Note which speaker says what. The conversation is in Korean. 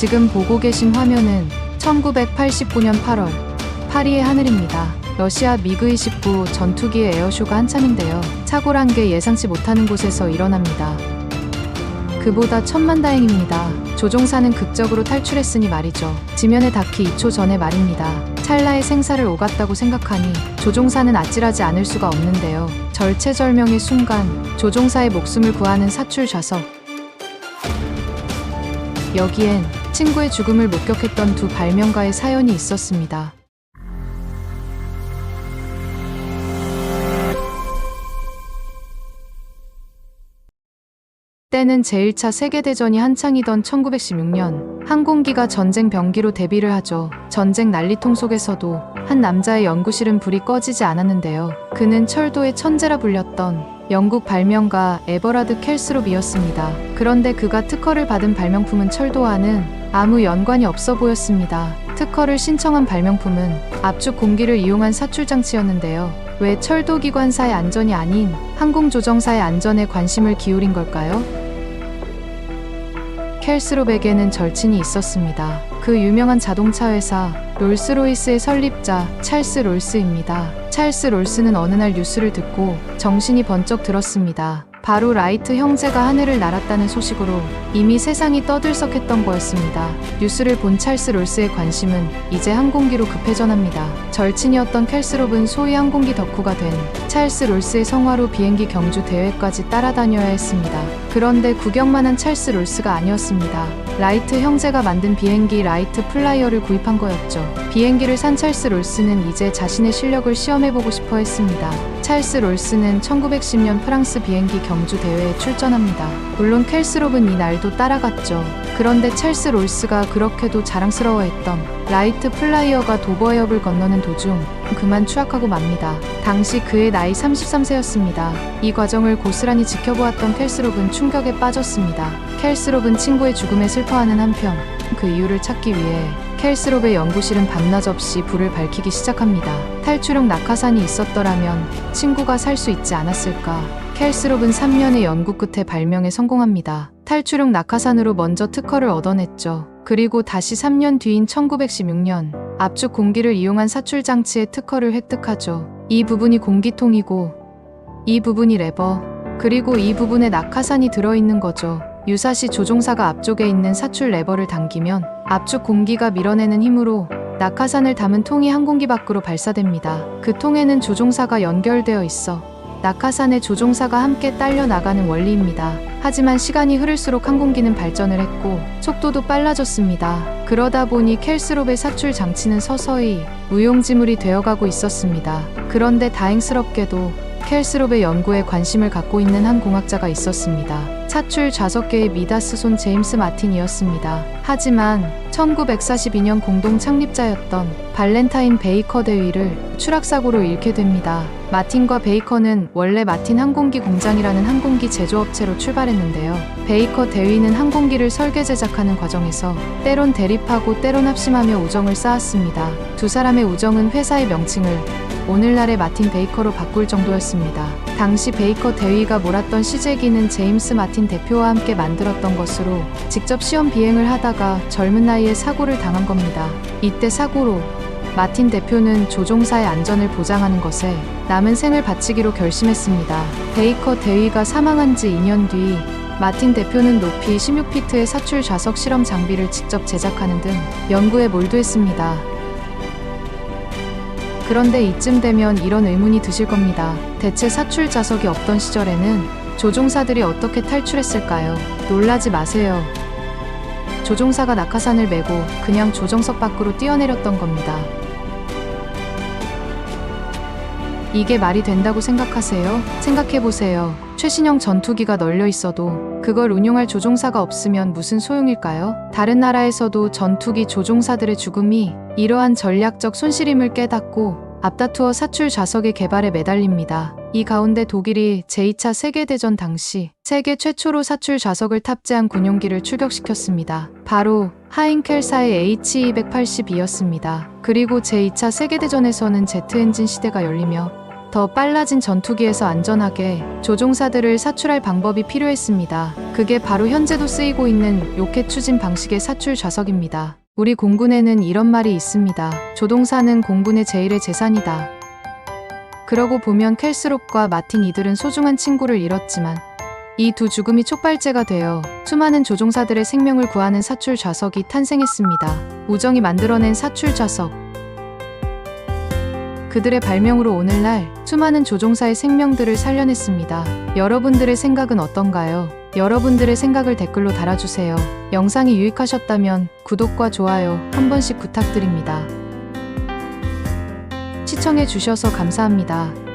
Speaker 1: 지금 보고 계신 화면은 1989년 8월 파리의 하늘입니다. 러시아 미그-29 전투기의 에어쇼가 한참인데요. 착오란 게 예상치 못하는 곳에서 일어납니다. 그보다 천만다행입니다. 조종사는 극적으로 탈출했으니 말이죠. 지면에 닿기 2초 전에 말입니다. 찰나의 생사를 오갔다고 생각하니 조종사는 아찔하지 않을 수가 없는데요. 절체절명의 순간 조종사의 목숨을 구하는 사출 좌석. 여기엔 친구의 죽음을 목격했던 두 발명가의 사연이 있었습니다. 때는 제1차 세계대전이 한창이던 1916년, 항공기가 전쟁 병기로 데뷔를 하죠. 전쟁 난리통 속에서도 한 남자의 연구실은 불이 꺼지지 않았는데요. 그는 철도의 천재라 불렸던 영국 발명가 에버라드 켈스롭이었습니다. 그런데 그가 특허를 받은 발명품은 철도와는 아무 연관이 없어 보였습니다. 특허를 신청한 발명품은 압축 공기를 이용한 사출장치였는데요. 왜 철도기관사의 안전이 아닌 항공조정사의 안전에 관심을 기울인 걸까요? 켈스롭에게는 절친이 있었습니다. 그 유명한 자동차 회사 롤스로이스의 설립자 찰스 롤스입니다. 찰스 롤스는 어느 날 뉴스를 듣고 정신이 번쩍 들었습니다. 바로 라이트 형제가 하늘을 날았다는 소식으로 이미 세상이 떠들썩했던 거였습니다. 뉴스를 본 찰스 롤스의 관심은 이제 항공기로 급회전합니다. 절친이었던 켈스롭은 소위 항공기 덕후가 된 찰스 롤스의 성화로 비행기 경주 대회까지 따라다녀야 했습니다. 그런데 구경만 한 찰스 롤스가 아니었습니다. 라이트 형제가 만든 비행기 라이트 플라이어를 구입한 거였죠. 비행기를 산 찰스 롤스는 이제 자신의 실력을 시험해보고 싶어 했습니다. 찰스 롤스는 1910년 프랑스 비행기 경주 대회에 출전합니다. 물론 켈스롭은 이 날도 따라갔죠. 그런데 찰스 롤스가 그렇게도 자랑스러워했던 라이트 플라이어가 도버해협을 건너는 도중 그만 추락하고 맙니다. 당시 그의 나이 33세였습니다. 이 과정을 고스란히 지켜보았던 켈스롭은 충격에 빠졌습니다. 켈스롭은 친구의 죽음에 슬퍼하는 한편 그 이유를 찾기 위해 켈스롭의 연구실은 밤낮 없이 불을 밝히기 시작합니다. 탈출용 낙하산이 있었더라면 친구가 살 수 있지 않았을까. 켈스롭은 3년의 연구 끝에 발명에 성공합니다. 탈출용 낙하산으로 먼저 특허를 얻어냈죠. 그리고 다시 3년 뒤인 1916년 압축 공기를 이용한 사출 장치의 특허를 획득하죠. 이 부분이 공기통이고 이 부분이 레버, 그리고 이 부분에 낙하산이 들어있는 거죠. 유사시 조종사가 앞쪽에 있는 사출 레버를 당기면 압축 공기가 밀어내는 힘으로 낙하산을 담은 통이 항공기 밖으로 발사됩니다. 그 통에는 조종사가 연결되어 있어 낙하산에 조종사가 함께 딸려 나가는 원리입니다. 하지만 시간이 흐를수록 항공기는 발전을 했고 속도도 빨라졌습니다. 그러다 보니 켈스롭의 사출 장치는 서서히 무용지물이 되어가고 있었습니다. 그런데 다행스럽게도 켈스롭의 연구에 관심을 갖고 있는 한 공학자가 있었습니다. 사출 좌석계의 미다스 손 제임스 마틴이었습니다. 하지만 1942년 공동 창립자였던 발렌타인 베이커 대위를 추락사고로 잃게 됩니다. 마틴과 베이커는 원래 마틴 항공기 공장이라는 항공기 제조업체로 출발했는데요. 베이커 대위는 항공기를 설계 제작하는 과정에서 때론 대립하고 때론 합심하며 우정을 쌓았습니다. 두 사람의 우정은 회사의 명칭을 오늘날의 마틴 베이커로 바꿀 정도였습니다. 당시 베이커 대위가 몰았던 시제기는 제임스 마틴 대표와 함께 만들었던 것으로 직접 시험 비행을 하다가 젊은 나이에 사고를 당한 겁니다. 이때 사고로 마틴 대표는 조종사의 안전을 보장하는 것에 남은 생을 바치기로 결심했습니다. 베이커 대위가 사망한 지 2년 뒤 마틴 대표는 높이 16피트의 사출 좌석 실험 장비를 직접 제작하는 등 연구에 몰두했습니다. 그런데 이쯤 되면 이런 의문이 드실 겁니다. 대체 사출 좌석이 없던 시절에는 조종사들이 어떻게 탈출했을까요? 놀라지 마세요. 조종사가 낙하산을 메고 그냥 조정석 밖으로 뛰어내렸던 겁니다. 이게 말이 된다고 생각하세요? 생각해보세요. 최신형 전투기가 널려 있어도 그걸 운용할 조종사가 없으면 무슨 소용일까요? 다른 나라에서도 전투기 조종사들의 죽음이 이러한 전략적 손실임을 깨닫고 앞다투어 사출 좌석의 개발에 매달립니다. 이 가운데 독일이 제2차 세계대전 당시 세계 최초로 사출 좌석을 탑재한 군용기를 출격시켰습니다. 바로 하인켈사의 H282였습니다. 그리고 제2차 세계대전에서는 제트 엔진 시대가 열리며 더 빨라진 전투기에서 안전하게 조종사들을 사출할 방법이 필요했습니다. 그게 바로 현재도 쓰이고 있는 로켓 추진 방식의 사출 좌석입니다. 우리 공군에는 이런 말이 있습니다. 조종사는 공군의 제1의 재산이다. 그러고 보면 켈스롭과 마틴 이들은 소중한 친구를 잃었지만 이 두 죽음이 촉발제가 되어 수많은 조종사들의 생명을 구하는 사출 좌석이 탄생했습니다. 우정이 만들어낸 사출 좌석. 그들의 발명으로 오늘날 수많은 조종사의 생명들을 살려냈습니다. 여러분들의 생각은 어떤가요? 여러분들의 생각을 댓글로 달아주세요. 영상이 유익하셨다면 구독과 좋아요 한 번씩 부탁드립니다. 시청해주셔서 감사합니다.